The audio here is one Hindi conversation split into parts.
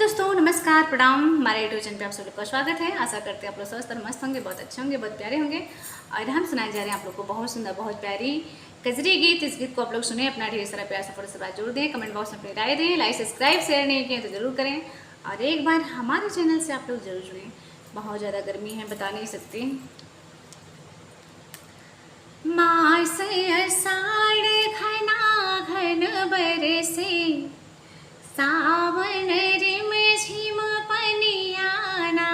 दोस्तों, नमस्कार, प्रणाम। हमारे यूट्यूब चैनल पे आप सब लोग का स्वागत है। आशा करते हैं आप लोग स्वस्थ और मस्त होंगे, बहुत अच्छे होंगे, बहुत प्यारे होंगे। और हम सुनाए जा रहे हैं आप लोग को बहुत सुंदर, बहुत प्यारी कजरी गीत। इस गीत को आप लोग सुने, अपना ढेर सारा प्यार सपोर्ट से बात जोड़ दें, कमेंट बॉक्स में अपनी राय दें, लाइक सब्सक्राइब शेयर नहीं किए तो जरूर करें। और एक बार हमारे चैनल से आप लोग जरूर जुड़ें। बहुत ज़्यादा गर्मी है, बता नहीं सकती। मास अषाढ़ घना घन बरसे, सावन रिम झिम पनियाना।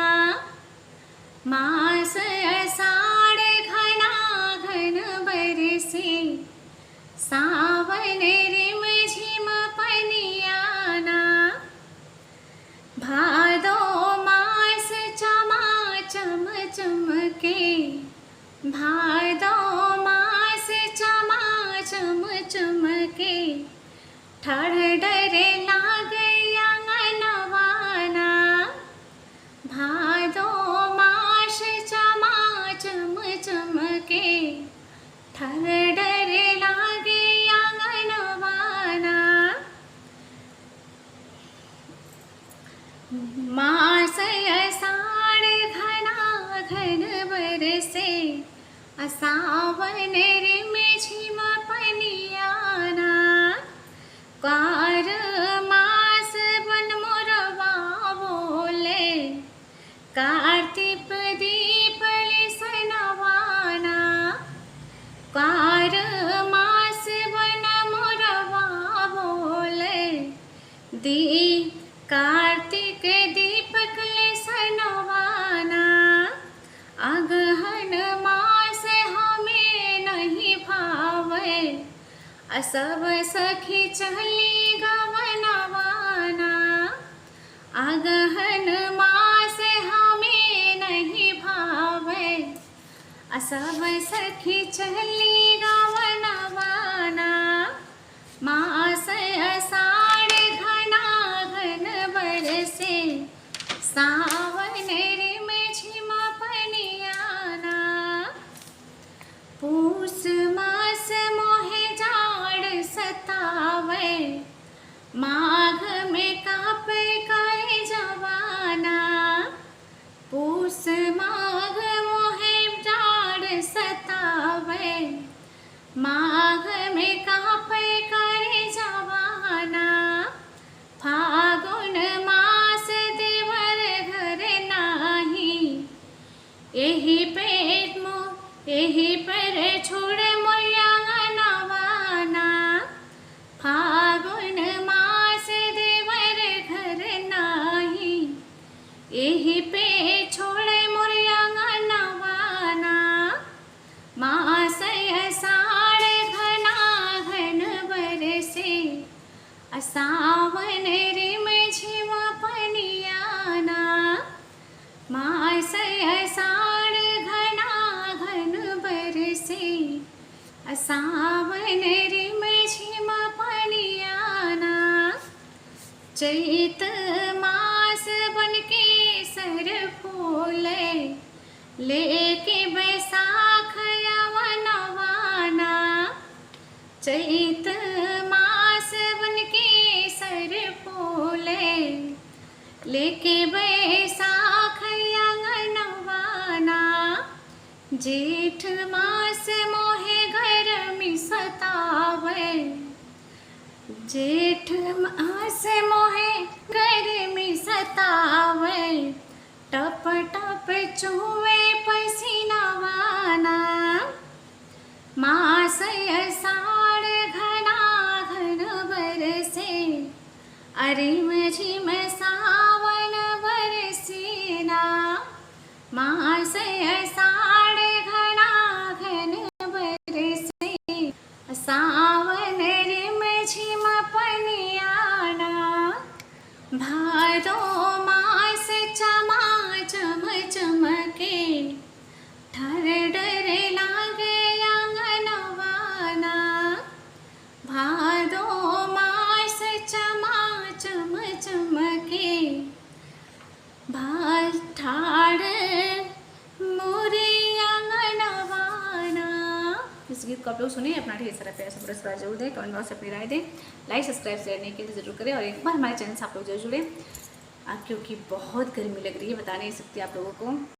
मास अषाढ़ घना घन बरसे, सावन रिम झिम पनियाना। भादो मास चमाचम चमके, भादो मास चमाचम चमके। ठड़ डरे लागे आंगनवाना, भादो मास चमाचम चमके। ठड़ डरे लागे आंगनवाना। मास अषाढ़ घना घन बरसे, सावन रिम झिम पनियाना। कार मास बन मोरवा बोले, कार्तिक दीप लिसनवाना। कार मास बन मोरवा बोले, कार्तिक दीपक लिसनवाना। अगहन मास हमें नहीं भावे, सब सखी चली गवनवाना। अगहन मास हमें नहीं भावे, सब सखी चली गवनवाना। मास अषाढ़ घना घन बरसे, सावन रिम झिम पनियाना। पूस मास मोहे जाड़ सतावे, माघ में कापे करे जवाना। पूस माघ मोहे जाड़ सतावे, माघ में कापे करे जवाना। फागुन मास देवर घर नाही, एही पेट एही पर छोड़ मोरियांगनवाना। फागुन मास देवर घर नाही, एही पे छोड़ मोरियांगनवाना। मास अषाढ़ घना घन बरसे, सावन रिम झिम पनियाना। मास अषाढ़ घना घन बरसे, सावन रिम झिम पनियाना। चैत मास बनके सर फूले, लेके बैसाख यवनवाना। चैत मास बनके सर फूले, लेके बैसाख यवनवाना। जेठ मास मोहे गर्मी सतावे, जेठ मास मोहे गर्मी सतावे। टप टप चुवे पसीनावाना। मास अषाढ़ घना घन बरसे, रिम झिम सावन बरसेना। मास अषाढ़ घना घन बरसे, सावन रिम झिम पनियाना। भादो मास चमाचम चमके, ठर डर लागे आंगनवाना। भादो मास चमाचम चमके, ठाड़ मोरे आंगनवाना। इस गीत को आप लोग सुनिए, अपना ढेर सारा प्यार सब्सक्राइब जरूर दें, कमेंट बॉक्स में अपनी राय दें, लाइक सब्सक्राइब शेयर नहीं किए तो जरूर करें। और एक बार हमारे चैनल से आप लोग जरूर जुड़े। क्योंकि बहुत गर्मी लग रही है, बता नहीं सकती आप लोगों को।